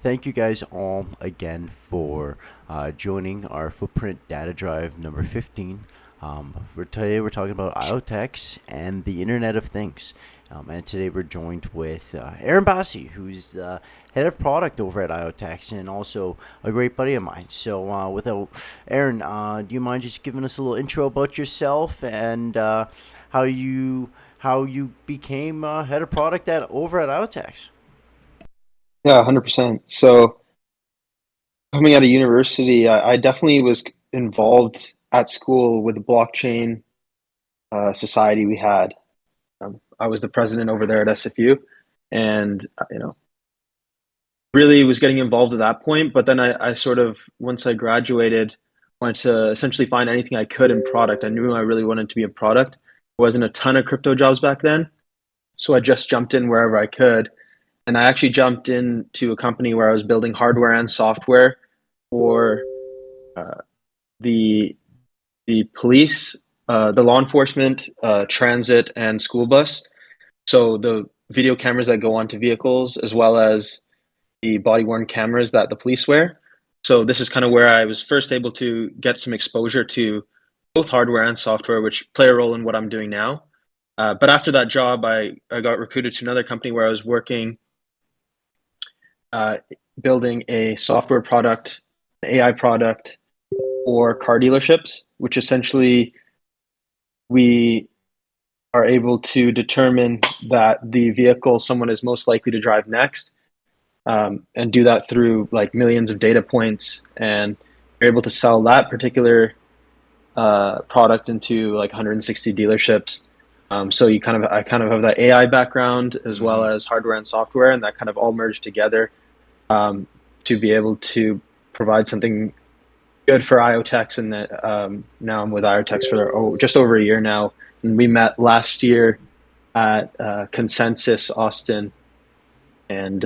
Thank you guys all again for joining our Footprint Data Drive number 15. Today we're talking about IoTex and the Internet of Things. And today we're joined with Aaron Bassi, who's the head of product over at IoTex and also a great buddy of mine. So, without Aaron, do you mind just giving us a little intro about yourself and how you how you became head of product at over at IoTex? Yeah, 100%. So coming out of university, I definitely was involved at school with the blockchain society we had. I was the president over there at SFU, and really was getting involved at that point. But then I sort of once I graduated, wanted to essentially find anything I could in product. I knew I really wanted to be in product. There wasn't a ton of crypto jobs back then, so I just jumped in wherever I could. And I actually jumped into a company where I was building hardware and software for uh, the the police, the law enforcement, transit, and school bus. So the video cameras that go onto vehicles, as well as the body worn cameras that the police wear. So this is kind of where I was first able to get some exposure to both hardware and software, which play a role in what I'm doing now. But after that job, I got recruited to another company where I was working uh, building a software product, an AI product for car dealerships, which essentially we are able to determine that the vehicle someone is most likely to drive next, and do that through like millions of data points, and you're able to sell that particular product into like 160 dealerships. So I kind of have that AI background as well Mm-hmm. as hardware and software, and that kind of all merged together um, to be able to provide something good for IoTex. And that now I'm with IoTex for just over a year now. And we met last year at Consensus Austin, and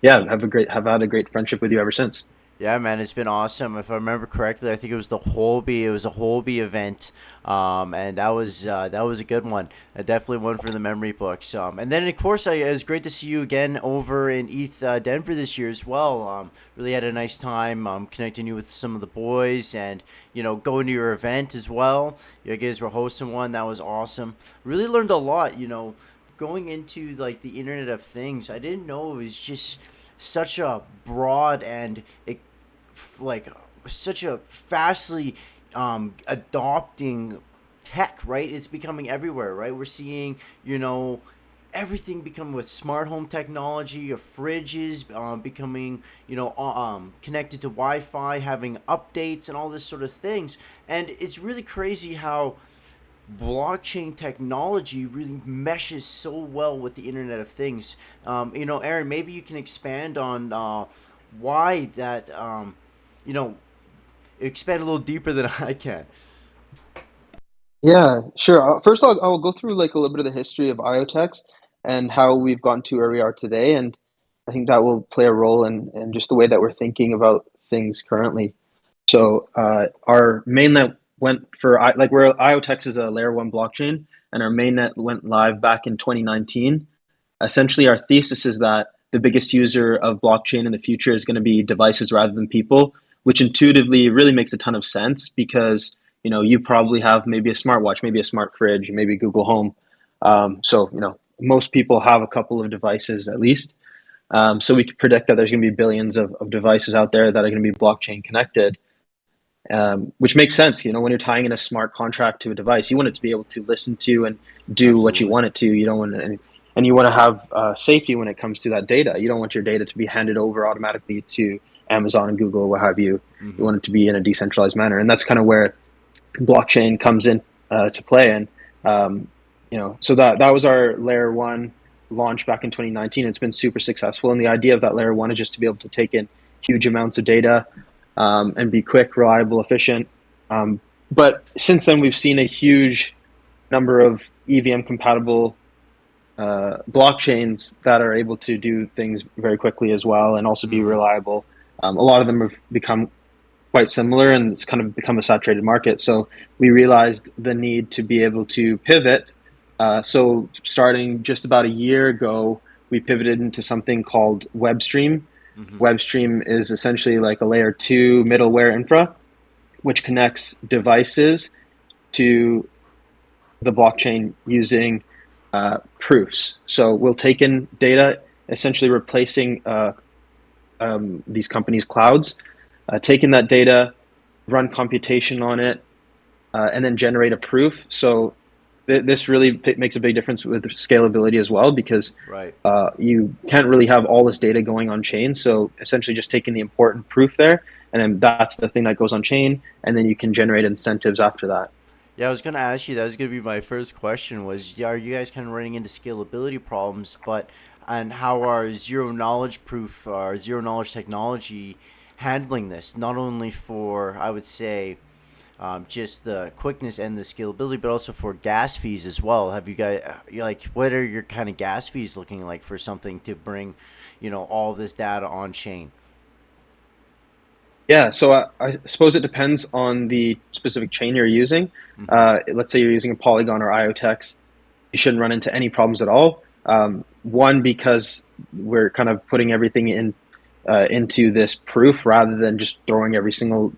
yeah, have had a great friendship with you ever since. Yeah, man, it's been awesome. If I remember correctly, I think it was the Holby. It was a Holby event, and that was a good one. Definitely one for the memory books. And then of course, it was great to see you again over in ETH Denver this year as well. Really had a nice time connecting you with some of the boys, and going to your event as well. You guys were hosting one that was awesome. Really learned a lot. Going into like the Internet of Things. I didn't know it was just such a broad and like such a fastly adopting tech, right? It's becoming everywhere, right? We're seeing, everything becoming with smart home technology, your fridges becoming, connected to Wi-Fi, having updates and all this sort of things. And it's really crazy how blockchain technology really meshes so well with the Internet of Things. Aaron, maybe you can expand on why that, you know, expand a little deeper than I can. Yeah, sure. First, I'll go through like a little bit of the history of IoTex and how we've gotten to where we are today, and I think that will play a role in just the way that we're thinking about things currently. So our mainnet went for like where IoTex is a layer one blockchain, and our mainnet went live back in 2019. Essentially, our thesis is that the biggest user of blockchain in the future is going to be devices rather than people, which intuitively really makes a ton of sense because you probably have maybe a smartwatch, maybe a smart fridge, maybe Google Home. So most people have a couple of devices at least. So we could predict that there's going to be billions of devices out there that are going to be blockchain connected, which makes sense. When you're tying in a smart contract to a device, you want it to be able to listen to and do what you Absolutely. want it to. You don't want and you want to have safety when it comes to that data. You don't want your data to be handed over automatically to Amazon and Google or what have you. You Mm-hmm. want it to be in a decentralized manner, and that's kind of where blockchain comes in to play. And so that was our layer one launch back in 2019. It's been super successful, and the idea of that layer one is just to be able to take in huge amounts of data and be quick, reliable, efficient. Um, but since then, we've seen a huge number of EVM compatible blockchains that are able to do things very quickly as well and also be Mm-hmm. reliable. A lot of them have become quite similar, and it's kind of become a saturated market. So we realized the need to be able to pivot. So starting just about a year ago, we pivoted into something called WebStream, Mm-hmm. WebStream is essentially like a layer two middleware infra, which connects devices to the blockchain using proofs. So we'll take in data, essentially replacing these companies' clouds, taking that data, run computation on it, and then generate a proof. So this really makes a big difference with scalability as well because Right. you can't really have all this data going on chain. So essentially, just taking the important proof there, and then that's the thing that goes on chain, and then you can generate incentives after that. Yeah, I was gonna ask you. That was gonna be my first question. Was, yeah, are you guys kind of running into scalability problems? But and how are zero knowledge proof or zero knowledge technology handling this? Not only for, I would say, just the quickness and the scalability, but also for gas fees as well. Have you guys, like, what are your kind of gas fees looking like for something to bring, all this data on chain? Yeah, so I suppose it depends on the specific chain you're using. Mm-hmm. Let's say you're using a Polygon or IoTex, you shouldn't run into any problems at all. One, because we're kind of putting everything into this proof rather than just throwing every single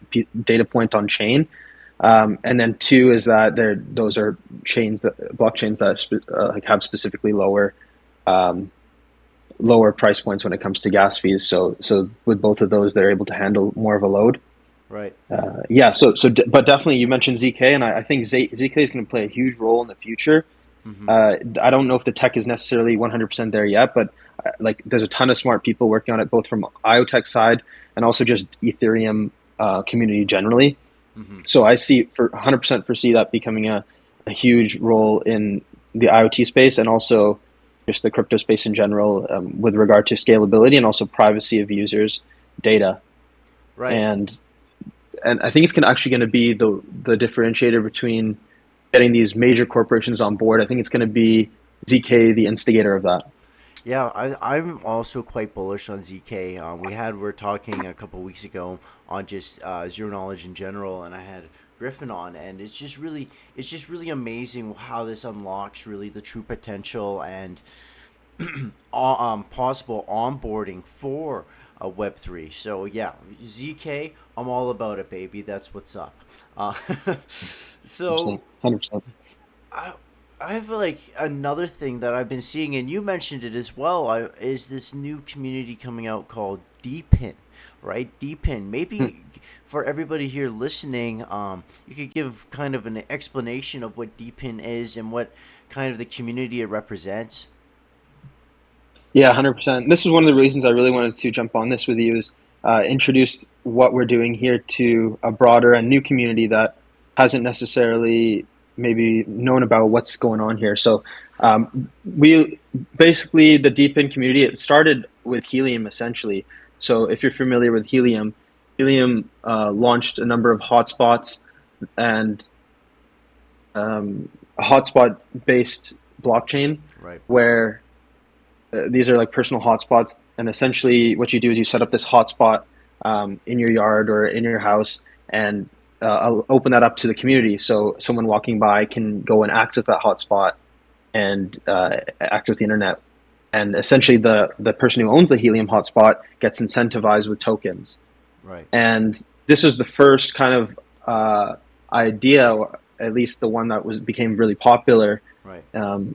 data point on chain. And then two is that those are blockchains that like have specifically um, lower price points when it comes to gas fees. So with both of those, they're able to handle more of a load. Right. Yeah. But definitely you mentioned ZK, and I think ZK is going to play a huge role in the future. Mm-hmm. I don't know if the tech is necessarily 100% there yet, but like there's a ton of smart people working on it, both from IoTex side and also just Ethereum community generally. Mm-hmm. So I see for 100% foresee that becoming a huge role in the IoT space and also just the crypto space in general with regard to scalability and also privacy of users' data. Right. And I think it's actually going to be the differentiator between getting these major corporations on board. I think it's going to be ZK, the instigator of that. Yeah, I'm also quite bullish on ZK. We're talking a couple weeks ago on just zero knowledge in general, and I had Griffin on, and it's just really amazing how this unlocks really the true potential and possible onboarding for a Web3. So yeah, ZK, I'm all about it, baby. That's what's up. Uh, so 100%. I, I have like another thing that I've been seeing, and you mentioned it as well. Is this new community coming out called DPIN, right? DPIN. Maybe for everybody here listening, you could give kind of an explanation of what DPIN is and what kind of the community it represents. Yeah, 100%. This is one of the reasons I really wanted to jump on this with you is introduce what we're doing here to a broader and new community that hasn't necessarily maybe known about what's going on here. So we basically the Deep In community, it started with Helium essentially. So if you're familiar with Helium, Helium launched a number of hotspots and a hotspot based blockchain Right. where these are like personal hotspots, and essentially what you do is you set up this hotspot in your yard or in your house, and I'll open that up to the community, so someone walking by can go and access that hotspot and access the internet. And essentially, the person who owns the Helium hotspot gets incentivized with tokens. Right. And this is the first kind of idea, or at least the one that was became really popular. Right. Um,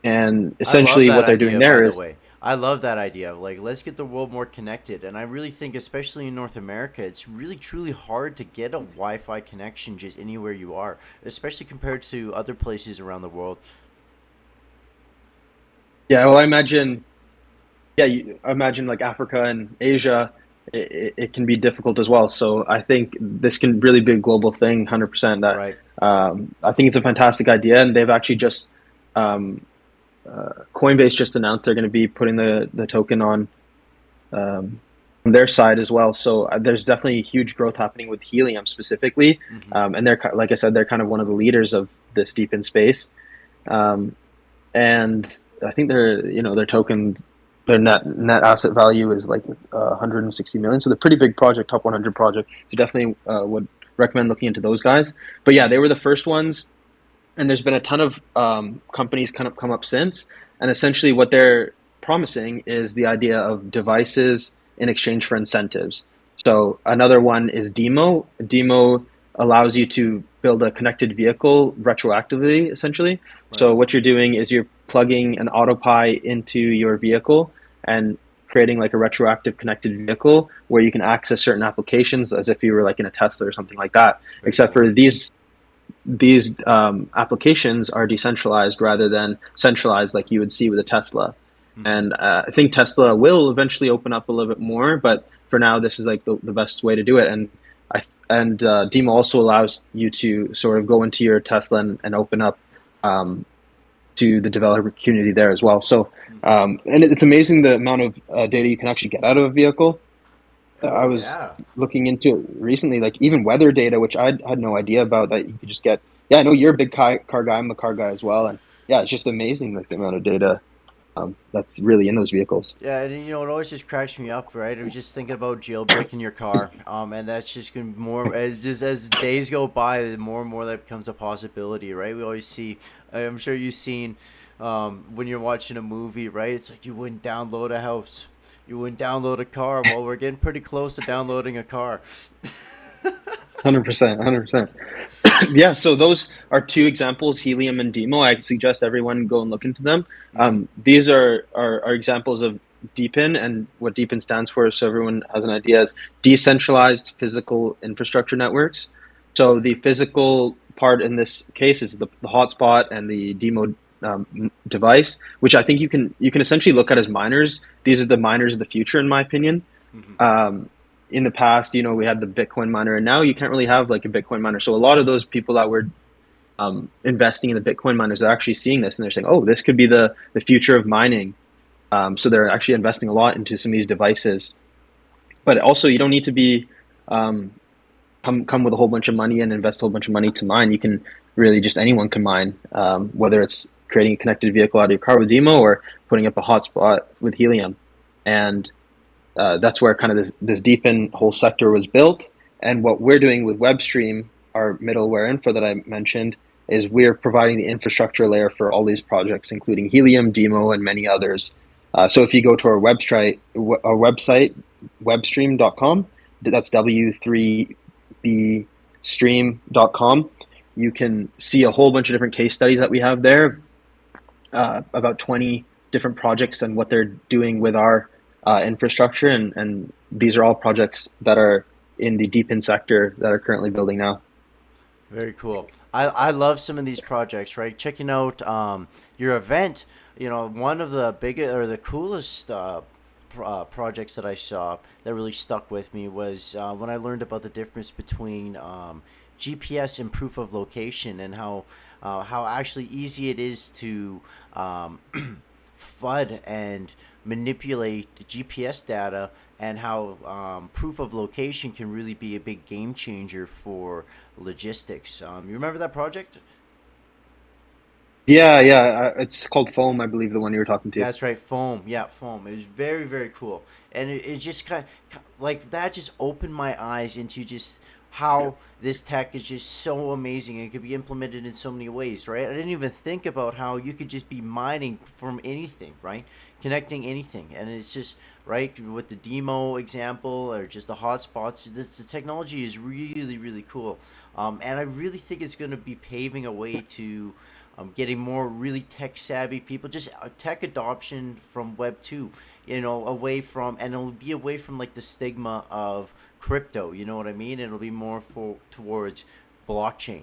and I love essentially, that what they're doing idea, by there the is way. I love that idea. Like, let's get the world more connected. And I really think, especially in North America, it's really truly hard to get a Wi Fi connection just anywhere you are, especially compared to other places around the world. yeah. Well, I imagine I imagine like Africa and Asia, it can be difficult as well. So I think this can really be a global thing, 100%. That Right. I think it's a fantastic idea, and they've actually just um, Coinbase just announced they're going to be putting the token um, on their side as well. So there's definitely huge growth happening with Helium specifically, Mm-hmm. and they're like I said, they're kind of one of the leaders of this deep in space. Um, and I think their token, their net asset value is like 160 million. So they're pretty big project, top 100 project. So definitely would recommend looking into those guys. But yeah, they were the first ones, and there's been a ton of companies kind of come up since. And essentially, what they're promising is the idea of devices. in exchange for incentives. So another one is Demo. Demo allows you to build a connected vehicle retroactively, essentially. Right. So what you're doing is you're plugging an AutoPie into your vehicle and creating like a retroactive connected vehicle where you can access certain applications as if you were like in a Tesla or something like that. Very Except cool. for these applications are decentralized rather than centralized like you would see with a Tesla. Hmm. And I think Tesla will eventually open up a little bit more, but for now, this is like the best way to do it. And Demo also allows you to sort of go into your Tesla and open up um, to the developer community there as well. So, Hmm. and it's amazing the amount of data you can actually get out of a vehicle. I Oh was yeah. looking into it recently, like even weather data, which I had no idea about that you could just get. Yeah, I know you're a big car guy. I'm a car guy as well, and yeah, it's just amazing like the amount of data that's really in those vehicles. Yeah, and it always just cracks me up, right? I was just thinking about jailbreaking your car, and that's just gonna be more as days go by, the more and more that becomes a possibility, right? We always see, I'm sure you've seen, when you're watching a movie, right? It's like you wouldn't download a house, you wouldn't download a car. Well, we're getting pretty close to downloading a car. 100%, 100%. Yeah, so those are two examples, Helium and Demo. I suggest everyone go and look into them. Mm-hmm. These are examples of DePIN, and what DePIN stands for, so everyone has an idea, is decentralized physical infrastructure networks. So the physical part in this case is the hotspot and the Demo device, which I think you can essentially look at as miners. These are the miners of the future, in my opinion. Mm-hmm. um, in the past, we had the Bitcoin miner, and now you can't really have like a Bitcoin miner. So a lot of those people that were investing in the Bitcoin miners are actually seeing this, and they're saying, "Oh, this could be the future of mining." So they're actually investing a lot into some of these devices. But also, you don't need to be um, come with a whole bunch of money and invest a whole bunch of money to mine. You can really just anyone can mine, whether it's creating a connected vehicle out of your car with Demo or putting up a hotspot with Helium. And that's where kind of this deepen whole sector was built. And what we're doing with WebStream, our middleware info that I mentioned, is we're providing the infrastructure layer for all these projects, including Helium, Demo, and many others. So if you go to our website, webstream.com, that's w3bstream.com, you can see a whole bunch of different case studies that we have there, about 20 different projects and what they're doing with our infrastructure. And these are all projects that are in the deep in sector that are currently building now. Very cool. I love some of these projects, right? Checking out your event, one of the biggest or the coolest projects that I saw that really stuck with me was when I learned about the difference between GPS and proof of location, and how actually easy it is to um, FUD and manipulate the GPS data, and how proof of location can really be a big game changer for logistics. You remember that project? Yeah, yeah, it's called Foam, I believe, the one you were talking to. That's right, foam. Yeah, foam. It was very, very cool, and it just like that just opened my eyes into just how this tech is just so amazing and it could be implemented in so many ways, right? I didn't even think about how you could just be mining from anything, right? Connecting anything, and it's just right with the demo example or just the hotspots. The technology is really, really cool, and I really think it's going to be paving a way to getting more really tech savvy people, just tech adoption from Web 2, away from, and it'll be away from like the stigma of crypto, you know what I mean? It'll be more towards blockchain.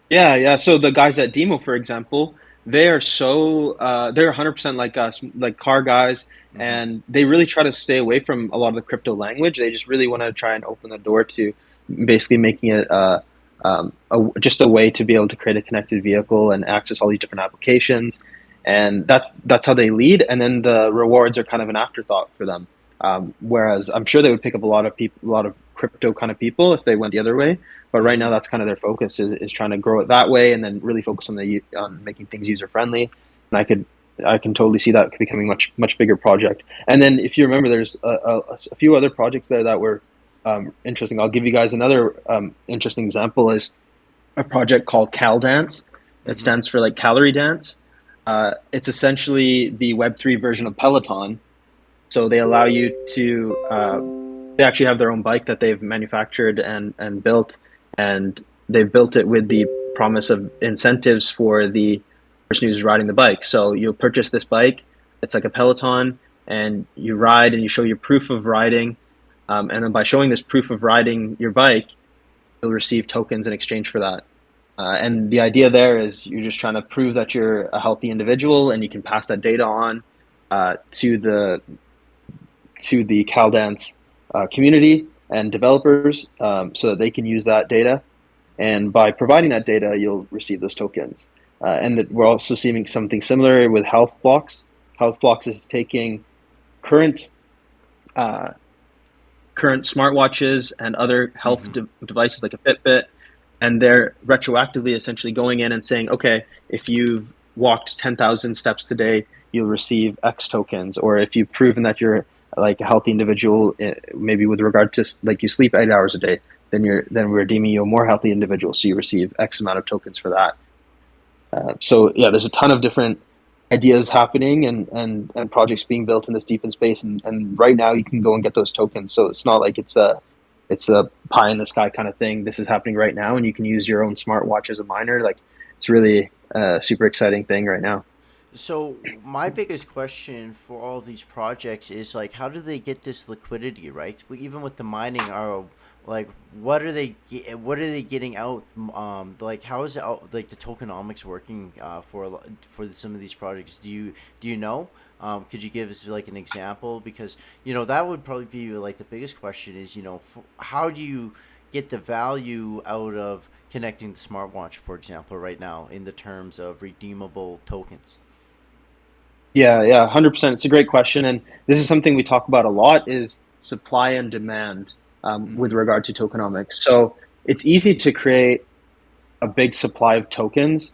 Yeah, yeah. So the guys at Demo, for example, they're 100% like us, like car guys, Mm-hmm. and they really try to stay away from a lot of the crypto language. They just really want to try and open the door to basically making it just a way to be able to create a connected vehicle and access all these different applications. And that's how they lead. And then the rewards are kind of an afterthought for them. Whereas I'm sure they would pick up a lot of people, a lot of crypto kind of people if they went the other way. But right now, Mm-hmm. that's kind of their focus is trying to grow it that way, and then really focus on making things user friendly. And I can totally see that becoming much bigger project. And then if you remember, there's a few other projects there that were interesting. I'll give you guys another interesting example is a project called CalDance. It Mm-hmm. stands for like calorie dance. It's essentially the Web3 version of Peloton, So they allow you to they actually have their own bike that they've manufactured and built, and they've built it with the promise of incentives for the person who's riding the bike. So you'll purchase this bike, it's like a Peloton, and you ride and you show your proof of riding, and then by showing this proof of riding your bike, you'll receive tokens in exchange for that. And the idea there is you're just trying to prove that you're a healthy individual, and you can pass that data on to the Caldance community and developers, so that they can use that data. And by providing that data, you'll receive those tokens. And that we're also seeing something similar with Health Blocks. Health Blocks is taking current uh, current smartwatches and other health Mm-hmm. devices like a Fitbit, and they're retroactively essentially going in and saying, okay, if you've walked 10,000 steps today, you'll receive X tokens. Or if you've proven that you're like a healthy individual, maybe with regard to like you sleep 8 hours a day, then we're deeming you a more healthy individual. So you receive X amount of tokens for that. So yeah, there's a ton of different ideas happening and projects being built in this deep in space, and right now you can go and get those tokens. So it's not like it's a pie in the sky kind of thing. This is happening right now, and you can use your own smartwatch as a miner. Like it's really a super exciting thing right now. So my biggest question for all of these projects is like, how do they get this liquidity, right? Even with the mining, are like, what are they getting out? Like, how is it out, like the tokenomics working for some of these projects? Do you know? Could you give us like an example? Because that would probably be like the biggest question is how do you get the value out of connecting the smartwatch, for example, right now in the terms of redeemable tokens? Yeah, yeah, 100%. It's a great question, and this is something we talk about a lot: is supply and demand with Mm-hmm. regard to tokenomics. So it's easy to create a big supply of tokens.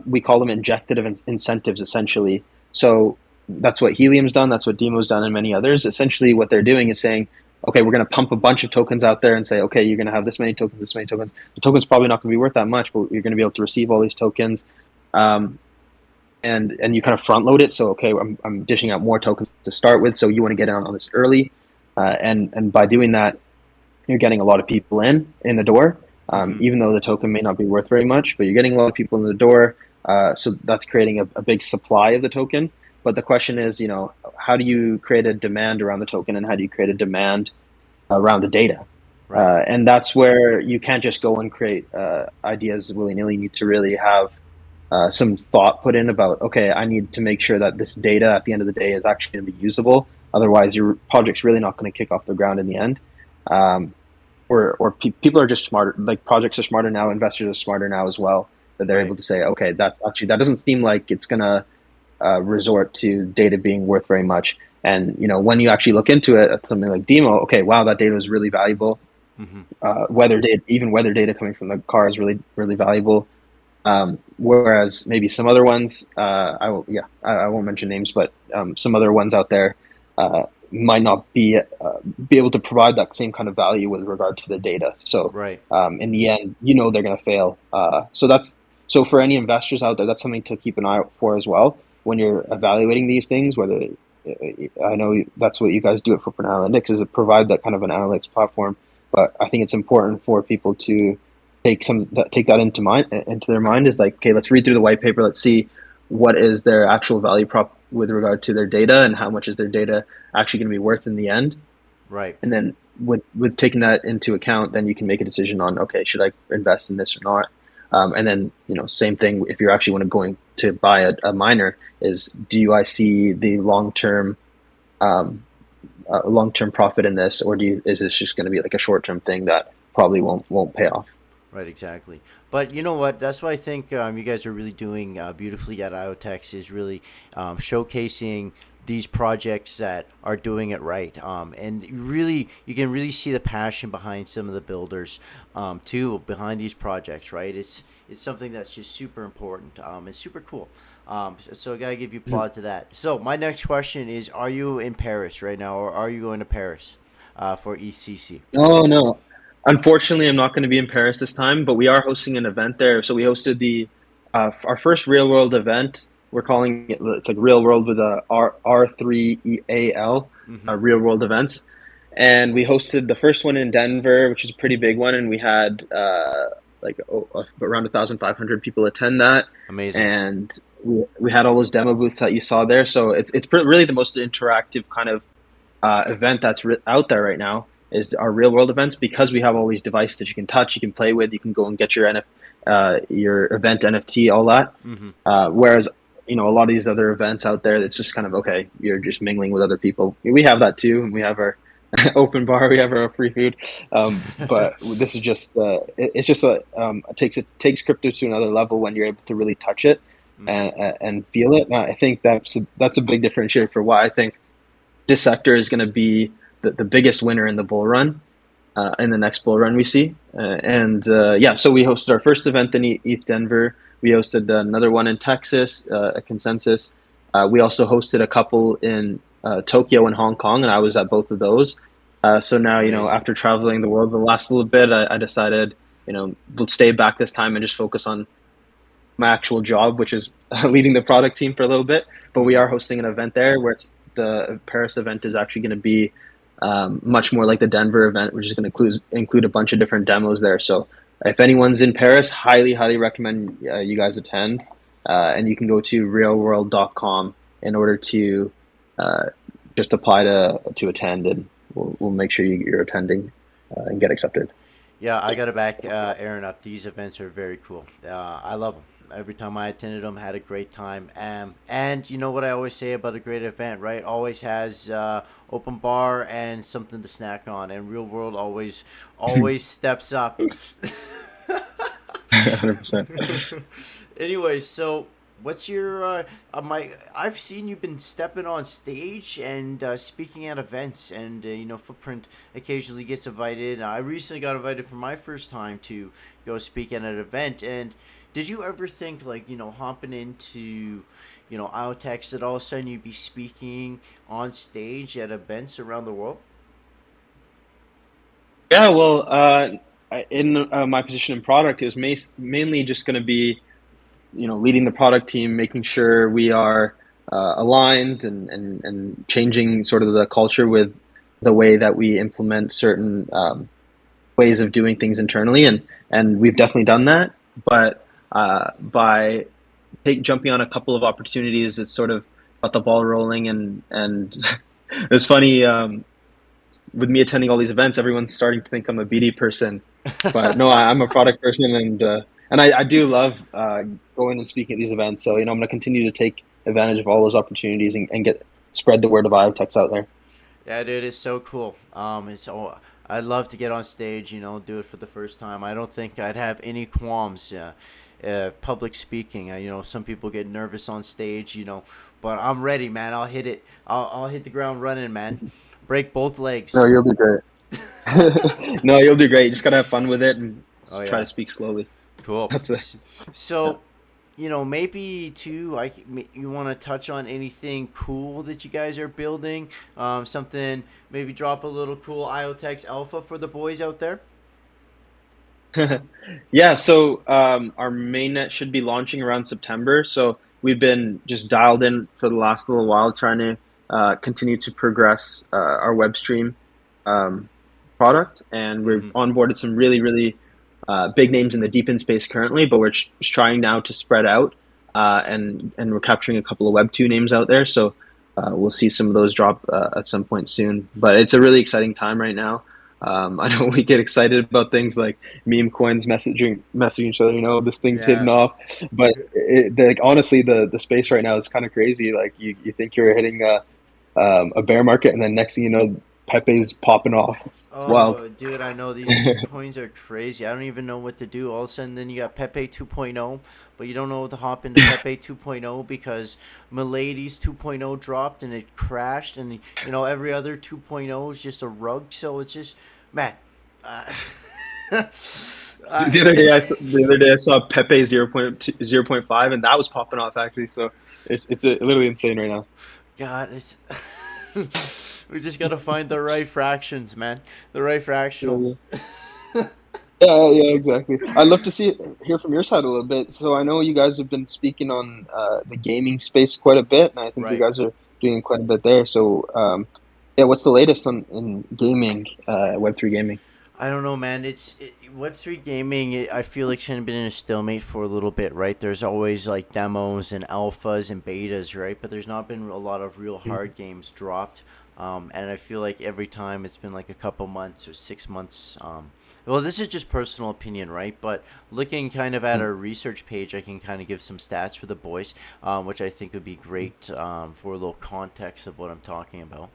We call them injective incentives, essentially. So that's what Helium's done. That's what Demo's done, and many others. Essentially, what they're doing is saying, okay, we're going to pump a bunch of tokens out there and say, okay, you're going to have this many tokens, this many tokens. The token's probably not going to be worth that much, but you're going to be able to receive all these tokens. Um, and you kind of front load it. So okay, I'm dishing out more tokens to start with. So you want to get on this early, and by doing that, you're getting a lot of people in the door, Mm-hmm. even though the token may not be worth very much, but you're getting a lot of people in the door. So that's creating a big supply of the token. But the question is, how do you create a demand around the token, and how do you create a demand around the data? Right. And that's where you can't just go and create ideas willy nilly. You need to really have some thought put in about, okay, I need to make sure that this data at the end of the day is actually going to be usable. Otherwise, your project's really not going to kick off the ground in the end. Um, people are just smarter. Like projects are smarter now, investors are smarter now as well. That they're Right. able to say, okay, that doesn't seem like it's going to resort to data being worth very much. And when you actually look into it, at something like Demo, okay, wow, that data is really valuable. Mm-hmm. Weather data coming from the car is really really valuable. Whereas maybe some other ones, I won't mention names, but some other ones out there might not be able to provide that same kind of value with regard to the data. So Right. in the end, they're going to fail. So for any investors out there, that's something to keep an eye out for as well when you're evaluating these things. Whether I know that's what you guys do at Footprint Analytics is provide that kind of an analytics platform, but I think it's important for people to take that into their mind is like, okay, let's read through the white paper, let's see what is their actual value prop with regard to their data and how much is their data actually going to be worth in the end. Right. And then with taking that into account, then you can make a decision on, okay, should I invest in this or not. And then same thing if you're actually going to buy a miner, is do I see the um, long term profit in this, or is this just going to be like a short term thing that probably won't pay off? Right, exactly. But you know what? That's what I think you guys are really doing beautifully at IoTex is really showcasing these projects that are doing it right. And you can really see the passion behind some of the builders too behind these projects. Right? It's something that's just super important. It's super cool. So I gotta give you applaud to that. So my next question is: are you in Paris right now, or are you going to Paris for ECC? Oh no. Unfortunately, I'm not going to be in Paris this time, but we are hosting an event there. So we hosted the our first real world event. We're calling it's like real world with a R R3EAL. Mm-hmm. real world events. And we hosted the first one in Denver, which is a pretty big one, and we had around 1,500 people attend that, Amazing. and we had all those demo booths that you saw there. So really the most interactive kind of event that's out there right now is our real world events, because we have all these devices that you can touch, you can play with, you can go and get your event NFT, all that. Mm-hmm. Whereas a lot of these other events out there, it's just kind of okay, you're just mingling with other people. We have that too, and we have our open bar, we have our free food. But this is just it's just it takes crypto to another level when you're able to really touch it Mm-hmm. and feel it. And I think that's a big differentiator for why I think this sector is going to be the biggest winner in the bull run, in the next bull run we see. And yeah, so we hosted our first event in ETH Denver. We hosted another one in Texas, a consensus. We also hosted a couple in Tokyo and Hong Kong, and I was at both of those. So now, Amazing. after traveling the world the last little bit, I decided, we'll stay back this time and just focus on my actual job, which is leading the product team for a little bit. But we Mm-hmm. are hosting an event there where the Paris event is actually going to be much more like the Denver event, which is going to include a bunch of different demos there. So if anyone's in Paris, highly recommend you guys attend. And you can go to realworld.com in order to uh, just apply to attend, and we'll make sure you're attending and get accepted. Yeah, I got to back Aaron up. These events are very cool. I love them. Every time I attended them, had a great time. And you know what I always say about a great event, right? Always has open bar and something to snack on. And Real World always steps up. 100%. Anyway, so what's your my? I've seen you've been stepping on stage and speaking at events, and Footprint occasionally gets invited. I recently got invited for my first time to go speak at an event. And did you ever think, like, hopping into IoTex, that all of a sudden you'd be speaking on stage at events around the world? Yeah, well, in my position in product, it was mainly just going to be, leading the product team, making sure we are aligned and changing sort of the culture with the way that we implement certain ways of doing things internally, and we've definitely done that. But by jumping on a couple of opportunities, it's sort of got the ball rolling, and it was funny. With me attending all these events, everyone's starting to think I'm a BD person, but no, I'm a product person, and I do love going and speaking at these events. So I'm going to continue to take advantage of all those opportunities and get spread the word of IoTex out there. Yeah, dude, it's so cool. I'd love to get on stage, do it for the first time. I don't think I'd have any qualms. Public speaking. Some people get nervous on stage, but I'm ready, man. I'll hit it. I'll hit the ground running, man. Break both No, legs. you'll do great. No, you'll do great. You just gotta have fun with it and Oh just try yeah, to speak slowly. cool. That's it. Yeah. So, maybe too, you want to touch on anything cool that you guys are building. Something, maybe drop a little cool IoTex alpha for the boys out there. Yeah, so our mainnet should be launching around September. So we've been just dialed in for the last little while, trying to continue to progress our web stream um, product, and we've Mm-hmm. onboarded some really big names in the deep in space currently, but we're just trying now to spread out, and we're capturing a couple of Web 2 names out there. So we'll see some of those drop at some point soon. But it's a really exciting time right now. I know we get excited about things like meme coins messaging each other. This thing's hitting Yeah. off, but like honestly, the space right now is kind of crazy. Like you think you're hitting a bear market, and then next thing you know, Pepe's popping off. It's wild. Oh, dude, I know these meme coins are crazy. I don't even know what to do. All of a sudden, then you got Pepe 2.0, but you don't know what to hop into Pepe 2.0 because Milady's 2.0 dropped and it crashed, and every other 2.0 is just a rug. So it's just, man. Uh, The other day, I saw Pepe 0.5, and that was popping off actually. So it's literally insane right now. God, it's. We just gotta find the right fractions, man. The right fractionals. Yeah, yeah, exactly. I'd love to hear from your side a little bit. So I know you guys have been speaking on the gaming space quite a bit, and I think you Right. guys are doing quite a bit there. So Yeah, what's the latest on in gaming, Web3 gaming? I don't know, man. Web3 gaming. I feel like it's been in a stalemate for a little bit, right? There's always like demos and alphas and betas, right? But there's not been a lot of real hard games dropped. And I feel like every time it's been like a couple months or 6 months. Well, this is just personal opinion, right? But looking kind of at Mhm. our research page, I can kind of give some stats for the boys, which I think would be great for a little context of what I'm talking about.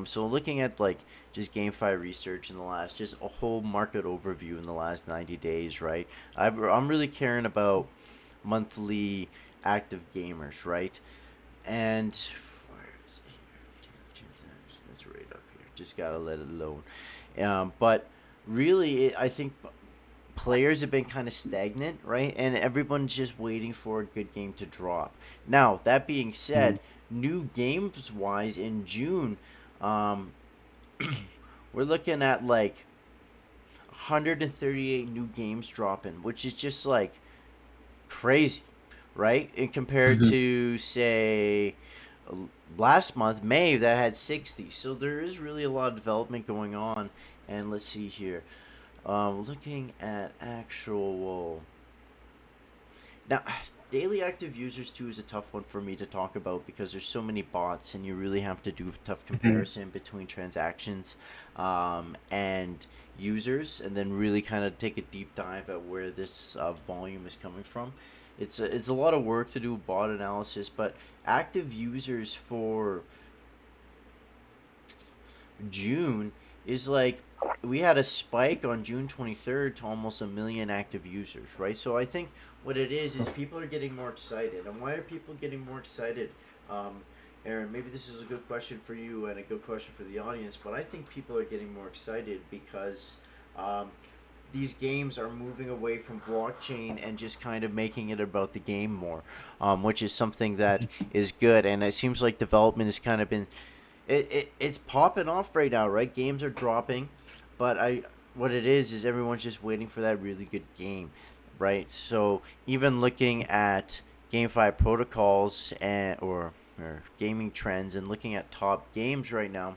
So looking at like just GameFi research in the last, just a whole market overview in the last 90 days, right? I'm really caring about monthly active gamers, right? And where is it here? It's right up here. Just gotta let it load. But really, I think players have been kind of stagnant, right? And everyone's just waiting for a good game to drop. Now, that being Mhm. said, new games wise in June, um, we're looking at like 138 new games dropping, which is just like crazy, right? And compared Mhm. to say last month, May, that had 60. So there is really a lot of development going on. And let's see here. Looking at actual now, daily active users too is a tough one for me to talk about because there's so many bots, and you really have to do a tough Mhm. comparison between transactions and users, and then really kind of take a deep dive at where this volume is coming from. It's a lot of work to do bot analysis, but active users for June is like we had a spike on June 23rd to almost a million active users, right? So I think what it is people are getting more excited. And why are people getting more excited? Um, Aaron, maybe this is a good question for you and a good question for the audience, but I think people are getting more excited because um, these games are moving away from blockchain and just kind of making it about the game more, which is something that is good. And it seems like development has kind of been it's popping off right now, right? Games are dropping, but I what it is everyone's just waiting for that really good game, right? So even looking at GameFi protocols or gaming trends and looking at top games right now,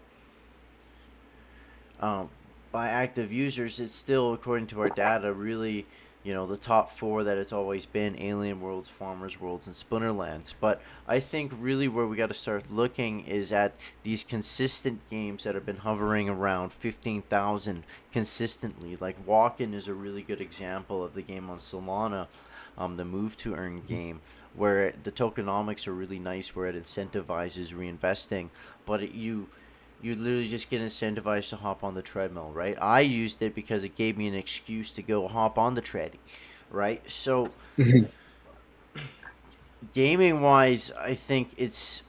um, by active users, it's still according to our data really, the top four that it's always been: Alien Worlds, Farmers Worlds, and Splinterlands. But I think really where we got to start looking is at these consistent games that have been hovering around 15,000 consistently. Like Walkin is a really good example of the game on Solana, the move to earn game, where the tokenomics are really nice, where it incentivizes reinvesting, but you literally just get incentivized to hop on the treadmill, right? I used it because it gave me an excuse to go hop on the tread, right? So Mhm. gaming wise, I think it's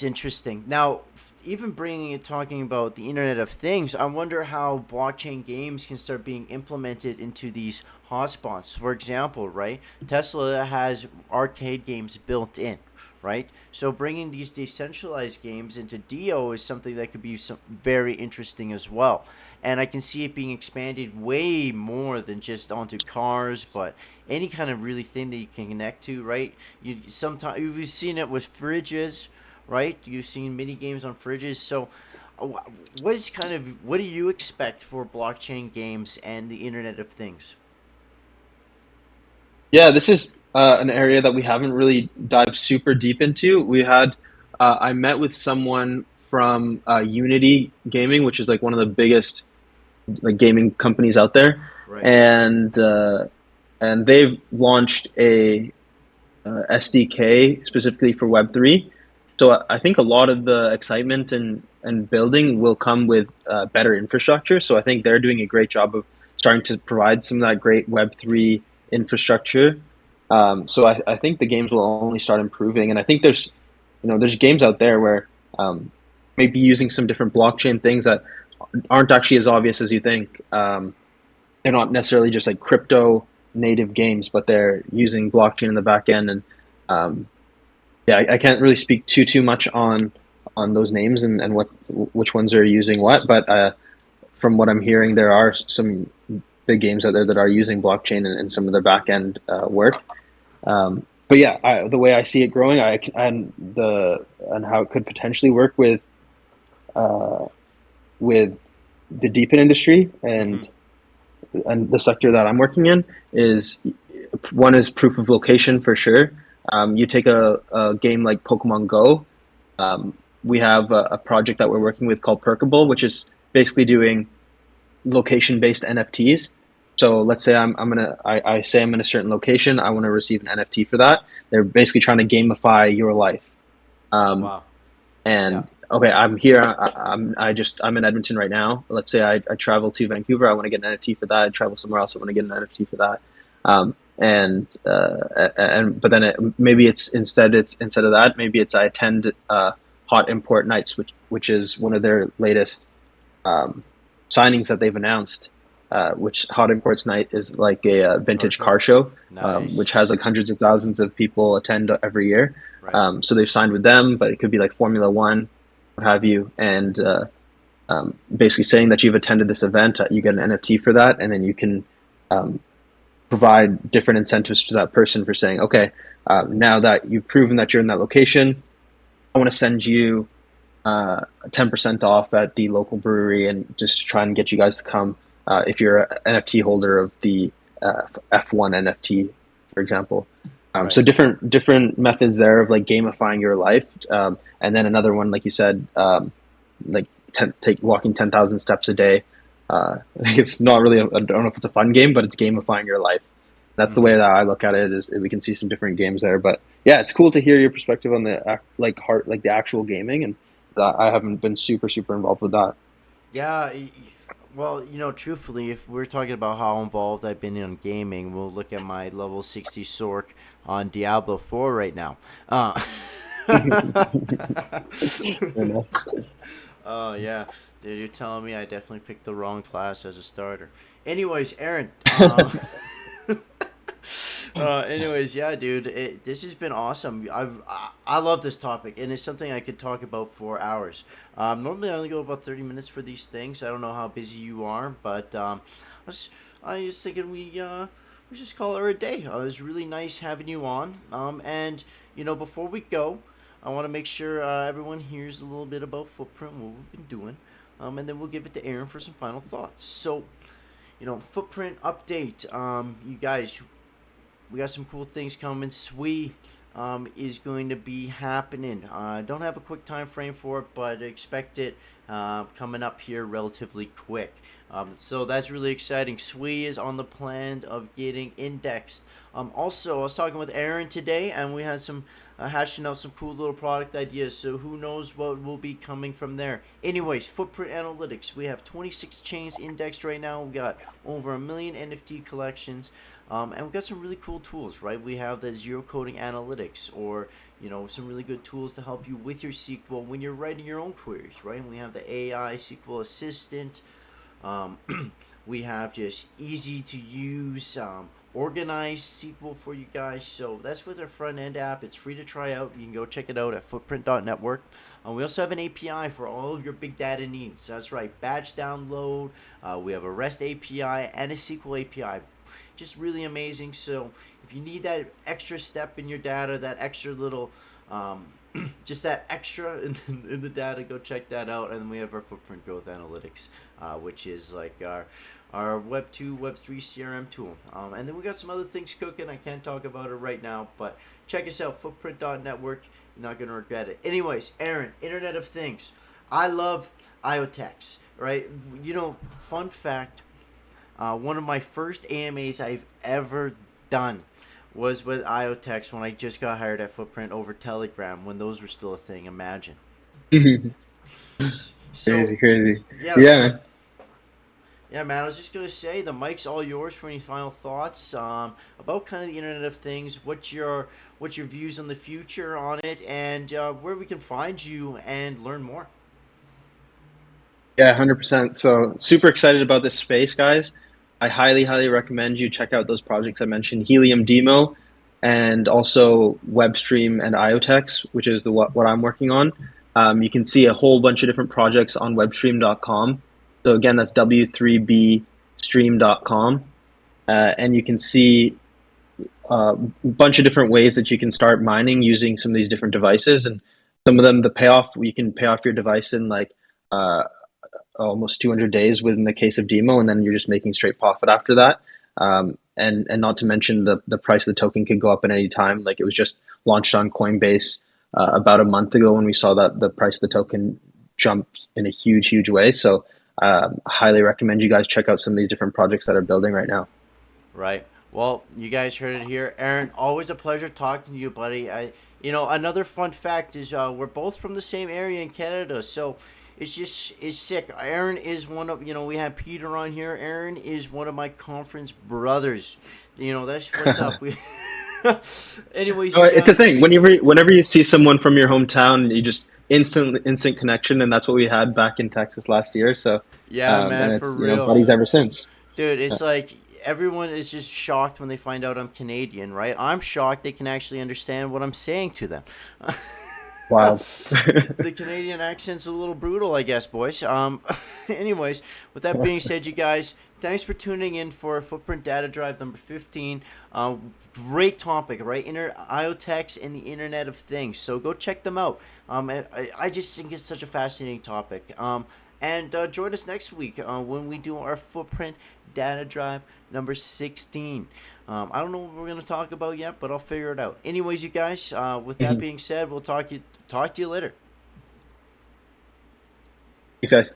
interesting. Now, even bringing it talking about the Internet of Things, I wonder how blockchain games can start being implemented into these hotspots. For example, right? Tesla has arcade games built in, right? So bringing these decentralized games into Dio is something that could be very interesting as well. And I can see it being expanded way more than just onto cars, but any kind of really thing that you can connect to, right? You sometimes you've seen it with fridges, right? You've seen mini games on fridges. So, what do you expect for blockchain games and the Internet of Things? Yeah, this is an area that we haven't really dived super deep into. I met with someone from Unity Gaming, which is like one of the biggest like gaming companies out there, Right. and uh, and they've launched a SDK specifically for Web3. So I think a lot of the excitement and building will come with better infrastructure. So I think they're doing a great job of starting to provide some of that great Web3 infrastructure. So I think the games will only start improving, and I think there's games out there where maybe using some different blockchain things that aren't actually as obvious as you think. They're not necessarily just like crypto native games, but they're using blockchain in the back end. And um, yeah, I can't really speak too much on those names and what which ones are using what. But from what I'm hearing, there are some big games out there that are using blockchain in some of their back end work. but yeah, the way I see it growing, and how it could potentially work uh, with the deepen industry Mm-hmm. and the sector that I'm working in is one is proof of location for sure. You take a game like Pokemon Go. Um, we have a project that we're working with called Perkable, which is basically doing location based NFTs. So let's say I say I'm in a certain location. I want to receive an NFT for that. They're basically trying to gamify your life. Um, Wow. Yeah. and okay, I'm here. I'm in Edmonton right now. Let's say I travel to Vancouver. I want to get an NFT for that. I travel somewhere else. I want to get an NFT for that. And but then maybe it's instead of that, maybe it's I attend Hot Import Nights, which is one of their latest um, signings that they've announced. Which Hot Imports Night is like a Car vintage show. car show, Nice. which has like hundreds of thousands of people attend every year. Right. So they've signed with them, but it could be like Formula One, what have you, and basically saying that you've attended this event, you get an NFT for that, and then you can um, provide different incentives to that person for saying, okay, now that you've proven that you're in that location, I want to send you 10% off at the local brewery and just try and get you guys to come if you're an NFT holder of the F1 NFT, for example. So Right. different methods there of like gamifying your life, and then another one, like you said, like take walking 10,000 steps a day. It's not really I don't know if it's a fun game, but it's gamifying your life. That's the way Mm-hmm. that I look at it. Is we can see some different games there, but yeah, it's cool to hear your perspective on the like heart like the actual gaming, and I haven't been super involved with that. Yeah. Well, truthfully, if we're talking about how involved I've been in gaming, we'll look at my level 60 Sork on Diablo 4 right now. Fair enough. Oh yeah, dude, you're telling me I definitely picked the wrong class as a starter. Anyways, Aaron. Anyways, yeah, dude, this has been awesome. I love this topic, and it's something I could talk about for hours. Normally, I only go about 30 minutes for these things. I don't know how busy you are, but I was thinking we just call her a day. It was really nice having you on. And before we go, I want to make sure everyone hears a little bit about Footprint, what we've been doing, and then we'll give it to Aaron for some final thoughts. So, Footprint update. You guys, we got some cool things coming. Sui is going to be happening. Don't have a quick time frame for it, but expect it coming up here relatively quick. So that's really exciting. Sui is on the plan of getting indexed. Also, I was talking with Aaron today, and we had some hashing out some cool little product ideas. So who knows what will be coming from there. Anyways, Footprint Analytics. We have 26 chains indexed right now. We got over a million NFT collections. And we've got some really cool tools, right? We have the zero coding analytics, or some really good tools to help you with your SQL when you're writing your own queries, right? And we have the AI SQL Assistant. Um, we have just easy to use, organized SQL for you guys. So that's with our front end app. It's free to try out. You can go check it out at footprint.network. We also have an API for all of your big data needs. That's right, batch download. We have a REST API and a SQL API. Just really amazing. So if you need that extra step in your data, that extra little, just that extra in the data, go check that out. And then we have our Footprint Growth Analytics, which is like our Web 2, Web 3 CRM tool. And then we got some other things cooking. I can't talk about it right now, but check us out, footprint.network. You're not going to regret it. Anyways, Aaron, Internet of Things. I love IoTex, right? Fun fact, one of my first AMAs I've ever done was with IoTex when I just got hired at Footprint over Telegram when those were still a thing. Imagine. So, Crazy. Yeah, yes, man. yeah, man. I was just gonna say the mic's all yours for any final thoughts about kind of the Internet of Things. What's your views on the future on it, and where we can find you and learn more. Yeah, 100%. So super excited about this space, guys. I highly recommend you check out those projects I mentioned, Helium Demo, and also WebStream and IoTex, which is what I'm working on. You can see a whole bunch of different projects on webstream.com. So again, that's w3bstream.com. And you can see a bunch of different ways that you can start mining using some of these different devices, and some of them the payoff you can pay off your device in like uh, almost 200 days within the case of demo, and then you're just making straight profit after that. And not to mention the price of the token could go up at any time. Like it was just launched on Coinbase about a month ago when we saw that the price of the token jump in a huge way. So highly recommend you guys check out some of these different projects that are building right now. Right. Well, you guys heard it here. Aaron, always a pleasure talking to you, buddy. Another fun fact is we're both from the same area in Canada, so it's sick. Aaron is one of, we had Peter on here. Aaron is one of my conference brothers. That's what's up. We Anyways, Oh, you it's a guys. thing. Whenever you see someone from your hometown, you just instant connection, and that's what we had back in Texas last year. So, Yeah, and man, for it's real. buddies ever since. Dude, Yeah. it's like everyone is just shocked when they find out I'm Canadian, right? I'm shocked they can actually understand what I'm saying to them. Wild. The Canadian accent's a little brutal, I guess, boys. Anyways, with that being said, you guys, thanks for tuning in for Footprint Data Drive number 15. Great topic, right? IoTex and the Internet of Things. So go check them out. I just think it's such a fascinating topic. And join us next week when we do our Footprint Data Drive number 16. I don't know what we're going to talk about yet, but I'll figure it out. Anyways, you guys, with that Mhm. being said, we'll talk to you later. Thanks, guys.